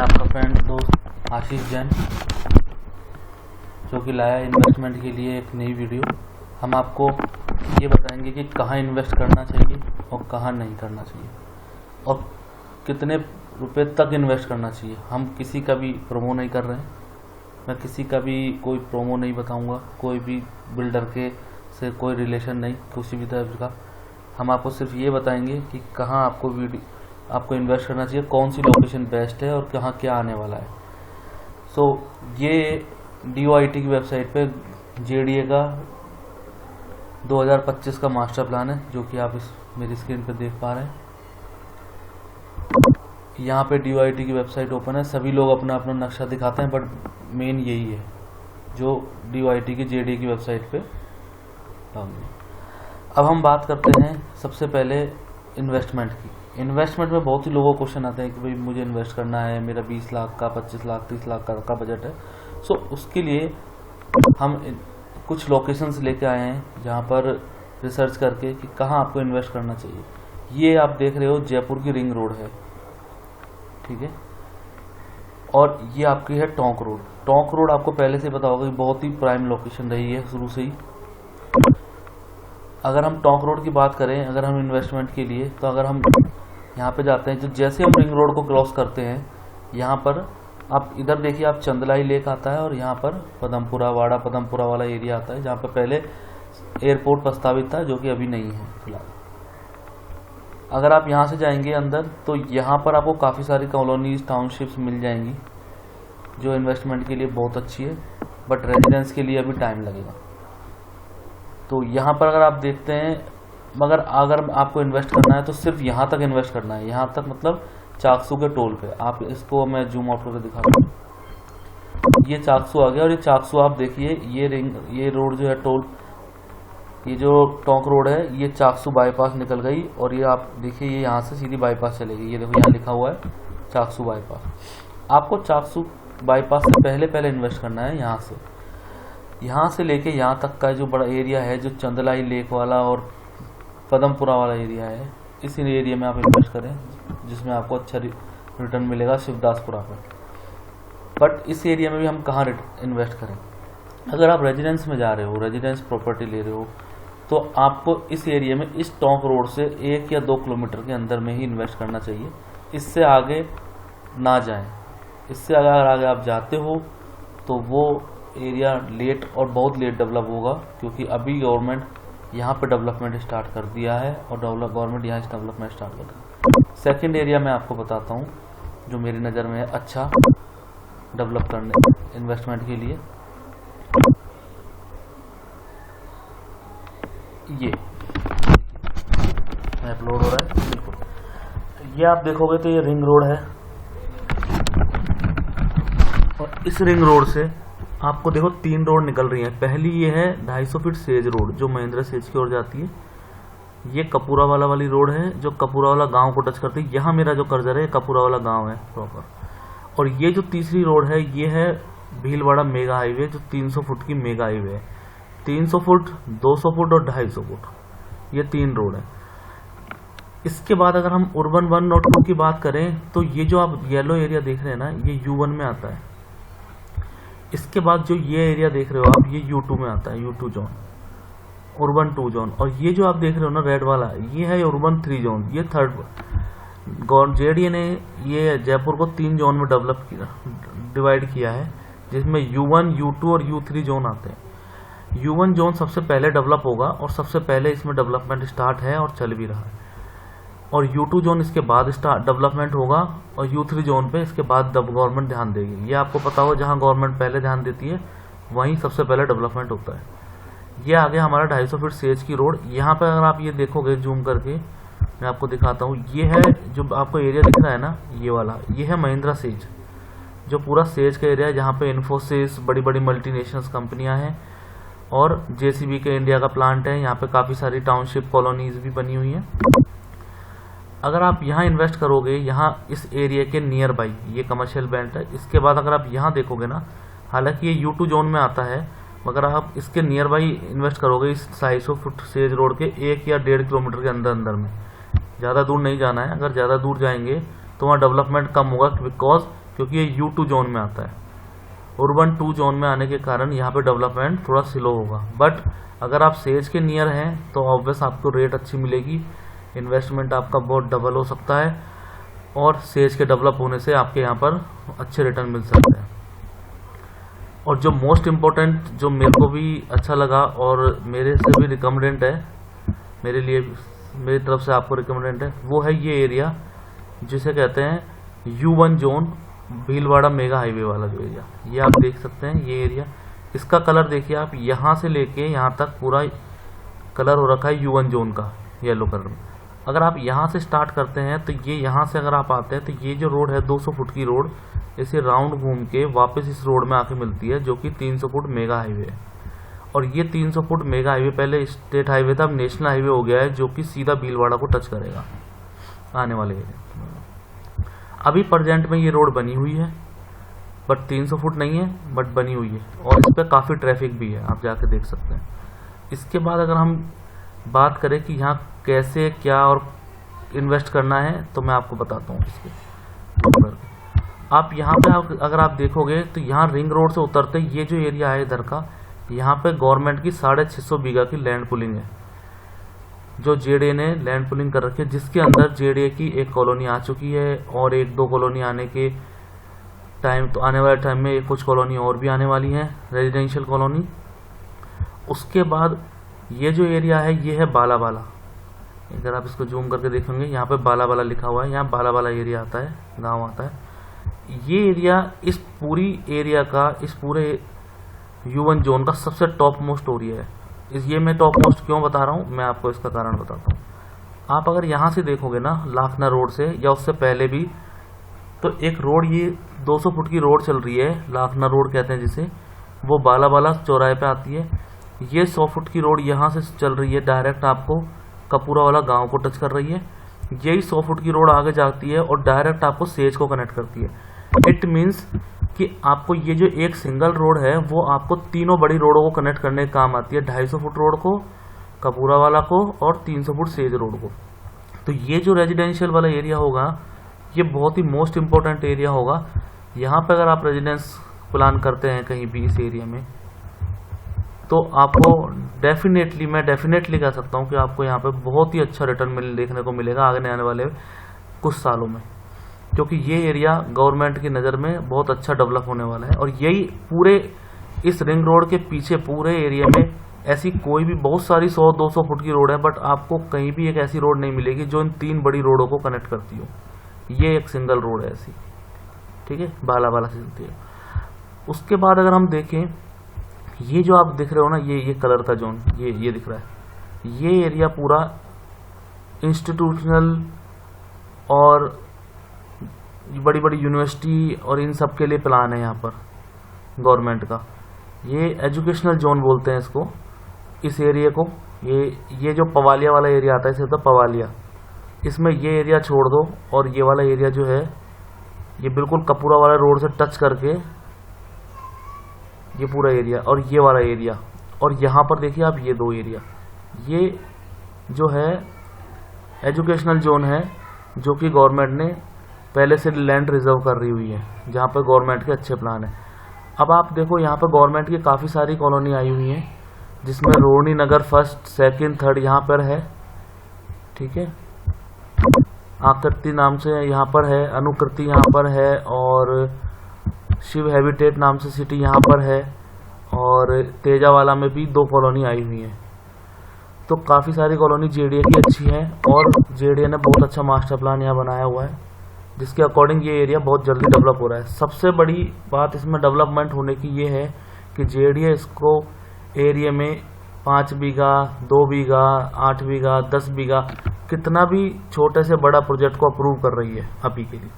आपका फ्रेंड दोस्त आशीष जैन, जो कि लाया इन्वेस्टमेंट के लिए एक नई वीडियो। हम आपको ये बताएंगे कि कहाँ इन्वेस्ट करना चाहिए और कहाँ नहीं करना चाहिए और कितने रुपए तक इन्वेस्ट करना चाहिए। हम किसी का भी प्रोमो नहीं कर रहे हैं, मैं किसी का भी कोई प्रोमो नहीं बताऊंगा, कोई भी बिल्डर के से कोई रिलेशन नहीं, किसी भी तरह का। हम आपको सिर्फ ये बताएंगे कि कहाँ आपको इन्वेस्ट करना चाहिए, कौन सी लोकेशन बेस्ट है और कहाँ क्या आने वाला है। ये DOIT की वेबसाइट पे JDA का 2025 का मास्टर प्लान है, जो कि आप मेरी स्क्रीन पे देख पा रहे हैं। यहाँ पे DOIT की वेबसाइट ओपन है, सभी लोग अपना अपना नक्शा दिखाते हैं, बट मेन यही है जो DOIT की JDA की वेबसाइट पे। अब हम बात करते हैं सबसे पहले इन्वेस्टमेंट की। इन्वेस्टमेंट में बहुत ही लोगों को क्वेश्चन आते हैं कि भाई मुझे इन्वेस्ट करना है, मेरा 20 लाख का, 25 लाख, 30 लाख का बजट है। उसके लिए हम कुछ लोकेशंस लेके आए हैं जहाँ पर रिसर्च करके कि कहाँ आपको इन्वेस्ट करना चाहिए। ये आप देख रहे हो जयपुर की रिंग रोड है, ठीक है, और ये आपकी है टोंक रोड। टोंक रोड आपको पहले से पता होगा कि बहुत ही प्राइम लोकेशन रही है शुरू से ही। अगर हम टोंक रोड की बात करें, अगर हम इन्वेस्टमेंट के लिए, तो अगर हम यहाँ पे जाते हैं, जो जैसे हम रिंग रोड को क्रॉस करते हैं, यहाँ पर आप इधर देखिए, आप चंदलाई लेक आता है और यहाँ पर पदमपुरा वाला एरिया आता है, जहाँ पर पहले एयरपोर्ट प्रस्तावित था, जो कि अभी नहीं है फिलहाल। अगर आप यहाँ से जाएंगे अंदर, तो यहाँ पर आपको काफ़ी सारी कॉलोनीज, टाउनशिप्स मिल जाएंगी, जो इन्वेस्टमेंट के लिए बहुत अच्छी है, बट रेजिडेंस के लिए अभी टाइम लगेगा। तो यहाँ पर अगर आप देखते हैं, मगर अगर आपको इन्वेस्ट करना है तो सिर्फ यहाँ तक इन्वेस्ट करना है, यहाँ तक मतलब चाकसू के टोल पे। आप इसको मैं जूम आउट करके दिखाता हूँ। ये चाकसू आ गया, और ये चाकसू आप देखिए, ये रोड जो है टोल, ये जो टोंक रोड है, ये चाकसू बाईपास निकल गई, और ये आप देखिए, ये यहाँ से सीधी बाईपास चलेगी। ये देखो यहाँ लिखा हुआ है चाकसू बाईपास। आपको चाकसू बाईपास से पहले इन्वेस्ट करना है। यहाँ से लेके यहाँ तक का जो बड़ा एरिया है, जो चंदलाई लेक वाला और पदमपुरा वाला एरिया है, इस एरिया में आप इन्वेस्ट करें, जिसमें आपको अच्छा रिटर्न मिलेगा शिवदासपुरा पर। बट इस एरिया में भी हम कहाँ इन्वेस्ट करें? अगर आप रेजिडेंस में जा रहे हो, रेजिडेंस प्रॉपर्टी ले रहे हो, तो आपको इस एरिया में, इस टोंक रोड से 1 या 2 किलोमीटर के अंदर में ही इन्वेस्ट करना चाहिए। इससे आगे ना जाएं। इससे अगर आगे आप जाते हो तो वो एरिया लेट और बहुत लेट डेवलप होगा, क्योंकि अभी गवर्नमेंट यहाँ पे डेवलपमेंट स्टार्ट कर दिया है, और गवर्नमेंट यहाँ डेवलपमेंट स्टार्ट कर दिया है। सेकेंड एरिया मैं आपको बताता हूँ, जो मेरी नज़र में है अच्छा डेवलप करने इन्वेस्टमेंट के लिए। ये अपलोड हो रहा है, बिल्कुल। ये आप देखोगे तो ये रिंग रोड है, और इस रिंग रोड से आपको देखो 3 रोड निकल रही है। पहली ये है 250 फीट सेज रोड, जो महिंद्रा सेज की ओर जाती है। ये कपूरा वाली रोड है, जो कपूरा वाला गांव को टच करती है। यहाँ मेरा जो कर्जर है, कपूरा वाला गांव है प्रॉपर। और ये जो तीसरी रोड है, ये है भीलवाड़ा मेगा हाईवे, जो 300 फुट की मेगा हाईवे है। 300 फुट, 200 फुट और 250 फुट, ये 3 रोड है। इसके बाद अगर हम urban 1 और 2 की बात करें, तो ये जो आप येलो एरिया देख रहे हैं ना, ये U1 में आता है। इसके बाद जो ये एरिया देख रहे हो आप, ये U2 में आता है, U2 जोन, urban 2 जोन। और ये जो आप देख रहे हो ना रेड वाला, ये है urban 3 जोन। ये थर्ड JDA ने ये जयपुर को 3 जोन में डिवाइड किया है, जिसमें U1, U2 और U3 जोन आते हैं। U1 जोन सबसे पहले डेवलप होगा, और सबसे पहले इसमें डेवलपमेंट स्टार्ट है और चल भी रहा है। और U2 जोन इसके बाद डेवलपमेंट होगा, और U3 जोन पे इसके बाद गवर्नमेंट ध्यान देगी। ये आपको पता हो, जहां गवर्नमेंट पहले ध्यान देती है वहीं सबसे पहले डेवलपमेंट होता है। ये आगे हमारा 250 फीट सेज की रोड। यहाँ पे अगर आप ये देखोगे जूम करके, मैं आपको दिखाता हूँ। ये है जो आपको एरिया दिख रहा है ना, ये वाला, ये है महिंद्रा सेज, जो पूरा सेज का एरिया है, जहाँ पे इन्फोसिस, बड़ी बड़ी मल्टीनेशनल कंपनियां हैं, और JCB के इंडिया का प्लांट है। यहाँ पे काफ़ी सारी टाउनशिप कॉलोनीज भी बनी हुई हैं। अगर आप यहाँ इन्वेस्ट करोगे, यहाँ इस एरिया के नियर बाई, ये कमर्शियल बेल्ट है। इसके बाद अगर आप यहाँ देखोगे ना, हालांकि ये U2 जोन में आता है, मगर आप इसके नियर बाई इन्वेस्ट करोगे, इस 250 फुट सेज रोड के 1 या 1.5 किलोमीटर के अंदर में, ज़्यादा दूर नहीं जाना है। अगर ज़्यादा दूर जाएंगे तो वहाँ डेवलपमेंट कम होगा, बिकॉज क्योंकि ये U2 जोन में आता है। अर्बन 2 जोन में आने के कारण यहाँ पे डेवलपमेंट थोड़ा स्लो होगा, बट अगर आप सेज के नियर हैं तो ऑब्वियस आपको रेट अच्छी मिलेगी, इन्वेस्टमेंट आपका बहुत डबल हो सकता है और सेज के डेवलप होने से आपके यहाँ पर अच्छे रिटर्न मिल सकते हैं। और जो मोस्ट इम्पोर्टेंट, जो मेरे को भी अच्छा लगा और मेरे से भी रिकमेंडेंट है, मेरे लिए, मेरी तरफ से आपको रिकमेंडेंट है, वो है ये एरिया जिसे कहते हैं U1 zone, Bhilwara mega highway वाला जो एरिया। ये आप देख सकते हैं ये एरिया, इसका कलर देखिए आप, यहाँ से लेके यहाँ तक पूरा कलर हो रखा है U1 जोन का येलो कलर में। अगर आप यहाँ से स्टार्ट करते हैं तो ये यहाँ से अगर आप आते हैं तो ये जो रोड है 200 फुट की रोड, इसे राउंड घूम के वापस इस रोड में आके मिलती है जो कि 300 फुट मेगा हाईवे है। और ये 300 फुट मेगा हाईवे पहले स्टेट हाईवे था, अब नेशनल हाईवे हो गया है जो कि सीधा भीलवाड़ा को टच करेगा आने वाले एरिया। अभी प्रेजेंट में ये रोड बनी हुई है, बट 300 फुट नहीं है, बट बनी हुई है और इस पर काफ़ी ट्रैफिक भी है, आप जाके देख सकते हैं। इसके बाद अगर हम बात करें कि यहाँ कैसे क्या और इन्वेस्ट करना है तो मैं आपको बताता हूँ। इसके आप यहाँ पे अगर आप देखोगे तो यहाँ रिंग रोड से उतरते ये जो एरिया है इधर का, यहाँ पे गवर्नमेंट की 650 बीघा की लैंड पुलिंग है, जो जेडीए ने लैंड पुलिंग कर रखी है, जिसके अंदर जेडीए की एक कॉलोनी आ चुकी है और 1-2 कॉलोनी आने के टाइम, तो आने वाले टाइम में कुछ कॉलोनी और भी आने वाली है, रेजिडेंशियल कॉलोनी। उसके बाद ये जो एरिया है ये है बालाबाला। अगर आप इसको जूम करके देखेंगे यहाँ पे बालाबाला लिखा हुआ है, यहाँ बालाबाला एरिया आता है, गाँव आता है। ये एरिया इस पूरी एरिया का, इस पूरे U1 जोन का सबसे टॉप मोस्ट एरिया है। ये मैं टॉप मोस्ट क्यों बता रहा हूँ, मैं आपको इसका कारण बताता हूँ। आप अगर यहाँ से देखोगे ना लाखना रोड से या उससे पहले भी, तो एक रोड ये 200 फुट की रोड चल रही है, लाखना रोड कहते हैं जिसे, वो बालाबाला चौराहे पे आती है। ये 100 फुट की रोड यहाँ से चल रही है, डायरेक्ट आपको कपूरा वाला गांव को टच कर रही है। यही 100 फुट की रोड आगे जाती है और डायरेक्ट आपको सेज को कनेक्ट करती है। इट मीन्स कि आपको ये जो एक सिंगल रोड है वो आपको तीनों बड़ी रोडों को कनेक्ट करने का काम आती है, 250 फुट रोड को, कपूरा वाला को और 300 फुट सेज रोड को। तो ये जो रेजिडेंशियल वाला एरिया होगा ये बहुत ही मोस्ट इम्पोर्टेंट एरिया होगा। यहाँ पे अगर आप रेजिडेंस प्लान करते हैं कहीं भी इस एरिया में, तो आपको डेफिनेटली, मैं डेफिनेटली कह सकता हूँ कि आपको यहाँ पे बहुत ही अच्छा रिटर्न देखने को मिलेगा आने वाले कुछ सालों में, क्योंकि ये एरिया गवर्नमेंट की नज़र में बहुत अच्छा डेवलप होने वाला है। और यही पूरे इस रिंग रोड के पीछे पूरे एरिया में ऐसी कोई भी, बहुत सारी 100-200 फुट की रोड है, बट आपको कहीं भी एक ऐसी रोड नहीं मिलेगी जो इन 3 बड़ी रोडों को कनेक्ट करती हो। ये एक सिंगल रोड है ऐसी, ठीक है, बालाबाला से चलती है। उसके बाद अगर हम देखें, ये जो आप दिख रहे हो ना, ये कलर का जोन, ये दिख रहा है, ये एरिया पूरा इंस्टीट्यूशनल और बड़ी बड़ी यूनिवर्सिटी और इन सब के लिए प्लान है यहाँ पर गवर्नमेंट का। ये एजुकेशनल जोन बोलते हैं इसको, इस एरिया को। ये जो पवालिया वाला एरिया आता है इसे होता है पवालिया, इसमें ये एरिया छोड़ दो और ये वाला एरिया जो है ये बिल्कुल कपूरा वाला रोड से टच करके ये पूरा एरिया और ये वाला एरिया, और यहाँ पर देखिए आप ये 2 एरिया, ये जो है एजुकेशनल जोन है जो कि गवर्नमेंट ने पहले से लैंड रिजर्व कर रही हुई है, जहाँ पर गवर्नमेंट के अच्छे प्लान है। अब आप देखो यहाँ पर गवर्नमेंट की काफ़ी सारी कॉलोनी आई हुई हैं, जिसमें रोहिणी नगर 1st, 2nd, 3rd यहाँ पर है, ठीक है, आकृति नाम से यहाँ पर है, अनुकृति यहाँ पर है, और शिव हैबिटेट नाम से सिटी यहाँ पर है, और तेजावाला में भी 2 कॉलोनी आई हुई हैं। तो काफ़ी सारी कॉलोनी जेडीए की अच्छी है और जेडीए ने बहुत अच्छा मास्टर प्लान यहाँ बनाया हुआ है, जिसके अकॉर्डिंग ये एरिया बहुत जल्दी डेवलप हो रहा है। सबसे बड़ी बात इसमें डेवलपमेंट होने की ये है कि जेडीए इसको एरिया में 5 बीघा, 2 बीघा, 8 बीघा, 10 बीघा, कितना भी छोटे से बड़ा प्रोजेक्ट को अप्रूव कर रही है अभी के लिए।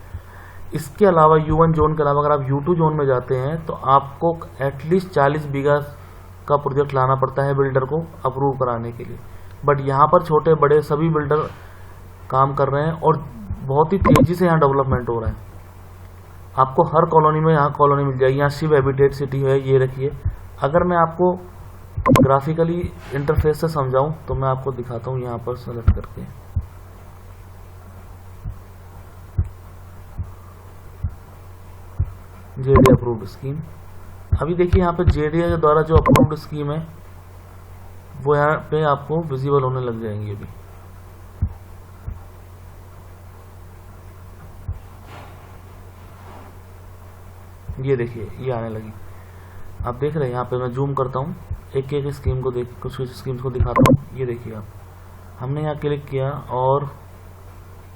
इसके अलावा U1 जोन के अलावा अगर आप U2 जोन में जाते हैं तो आपको एटलीस्ट 40 बीघा का प्रोजेक्ट लाना पड़ता है बिल्डर को अप्रूव कराने के लिए। बट यहाँ पर छोटे बड़े सभी बिल्डर काम कर रहे हैं और बहुत ही तेज़ी से यहाँ डेवलपमेंट हो रहा है। आपको हर कॉलोनी में यहाँ कॉलोनी मिल जाएगी। यहाँ शिव हैबिटेट सिटी है, ये रखिए। अगर मैं आपको ग्राफिकली इंटरफेस से समझाऊं तो मैं आपको दिखाता हूँ यहाँ पर सेलेक्ट करके। JDA approved scheme. अभी देखिए यहाँ पे जेडीए के द्वारा जो अप्रूव्ड स्कीम है वो यहाँ पे आपको विजिबल होने लग जाएंगे। अभी ये देखिए ये आने लगी, आप देख रहे हैं। यहाँ पे मैं जूम करता हूँ, एक एक स्कीम को देख, कुछ स्कीम्स को दिखाता हूँ। ये देखिए आप, हमने यहाँ क्लिक किया और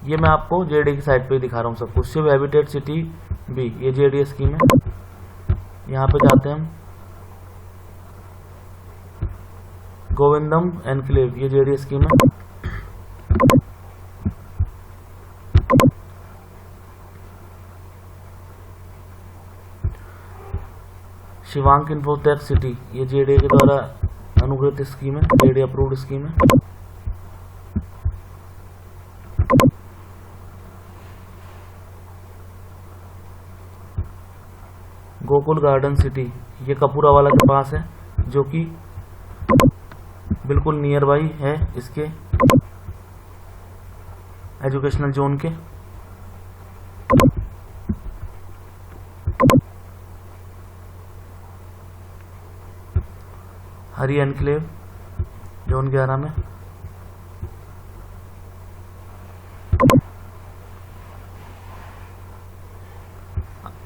ये मैं आपको जेडीए की साइट पे दिखा रहा हूँ सब कुछ। शिव हैबिटेट सिटी बी, ये जेडीए स्कीम है। यहाँ पे जाते हैं हम, गोविंदम एनक्लेव, ये जेडीए स्कीम है। शिवांक इन्फोटेक सिटी, ये जेडीए के द्वारा अनुगृहित स्कीम है, जेडीए अप्रूव्ड स्कीम है। गोकुल गार्डन सिटी, ये कपूरा वाला के पास है, जो कि बिल्कुल नियर बाई है इसके एजुकेशनल जोन के। हरी एनक्लेव जोन 11 में।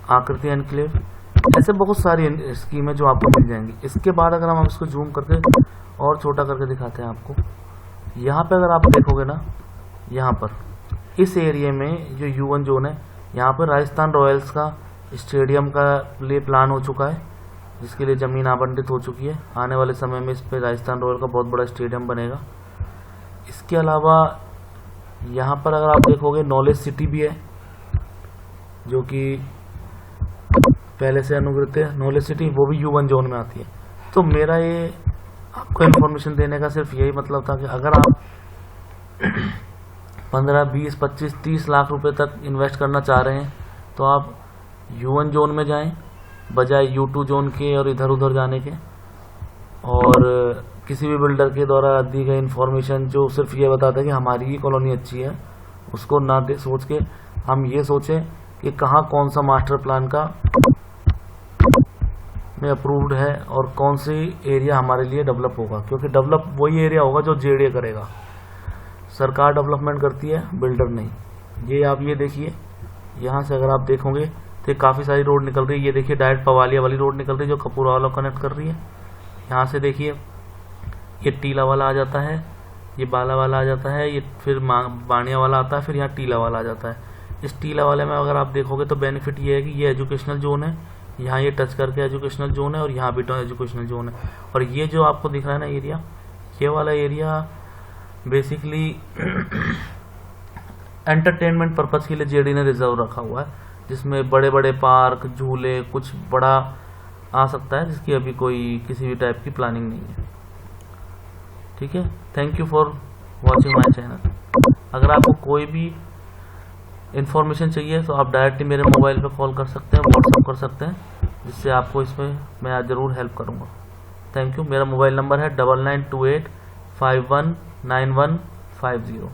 आकृति एनक्लेव, ऐसे बहुत सारी स्कीम है जो आपको मिल जाएंगी। इसके बाद अगर हम इसको जूम करके और छोटा करके दिखाते हैं आपको, यहाँ पे अगर आप देखोगे ना, यहाँ पर इस एरिया में जो U1 जोन है, यहाँ पर राजस्थान रॉयल्स का स्टेडियम का लिए प्लान हो चुका है, जिसके लिए ज़मीन आवंटित हो चुकी है। आने वाले समय में इस पर राजस्थान रॉयल का बहुत बड़ा स्टेडियम बनेगा। इसके अलावा यहाँ पर अगर आप देखोगे नॉलेज सिटी भी है, जो कि पहले से अनुगृहित है। नॉलेज सिटी वो भी U1 जोन में आती है। तो मेरा ये आपको इन्फॉर्मेशन देने का सिर्फ यही मतलब था कि अगर आप 15, 20, 25, 30 लाख रुपए तक इन्वेस्ट करना चाह रहे हैं तो आप U1 जोन में जाएं बजाय U2 जोन के और इधर उधर जाने के। और किसी भी बिल्डर के द्वारा दी गई इन्फॉर्मेशन जो सिर्फ ये बताता है कि हमारी ही कॉलोनी अच्छी है, उसको ना दे सोच के हम ये सोचें कि कहाँ कौन सा मास्टर प्लान का में अप्रूव्ड है और कौन सी एरिया हमारे लिए डेवलप होगा, क्योंकि डेवलप वही एरिया होगा जो जेडीए करेगा। सरकार डेवलपमेंट करती है, बिल्डर नहीं। ये आप ये देखिए, यहाँ से अगर आप देखोगे तो काफ़ी सारी रोड निकल रही है। ये देखिए डायरेक्ट पवालिया वाली रोड निकल रही है जो कपूरा वाला कनेक्ट कर रही है। यहाँ से देखिए ये टीला वाला आ जाता है, ये बाला वाला आ जाता है, ये फिर बाणिया वाला आता है, फिर यहाँ टीला वाला आ जाता है। इस टीला वाले में अगर आप देखोगे तो बेनिफिट ये है कि ये एजुकेशनल जोन है, यहाँ ये टच करके एजुकेशनल जोन है और यहाँ भी तो एजुकेशनल जोन है। और ये जो आपको दिख रहा है ना एरिया, ये वाला एरिया बेसिकली एंटरटेनमेंट पर्पज़ के लिए जेडी ने रिजर्व रखा हुआ है, जिसमें बड़े बड़े पार्क, झूले, कुछ बड़ा आ सकता है, जिसकी अभी कोई किसी भी टाइप की प्लानिंग नहीं है। ठीक है, thank you for watching my channel. अगर आपको कोई भी इन्फॉर्मेशन चाहिए तो आप डायरेक्टली मेरे मोबाइल पे कॉल कर सकते हैं, व्हाट्सअप कर सकते हैं, जिससे आपको इसमें मैं ज़रूर हेल्प करूँगा। Thank you. मेरा मोबाइल नंबर है 9928519150।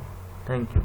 Thank you.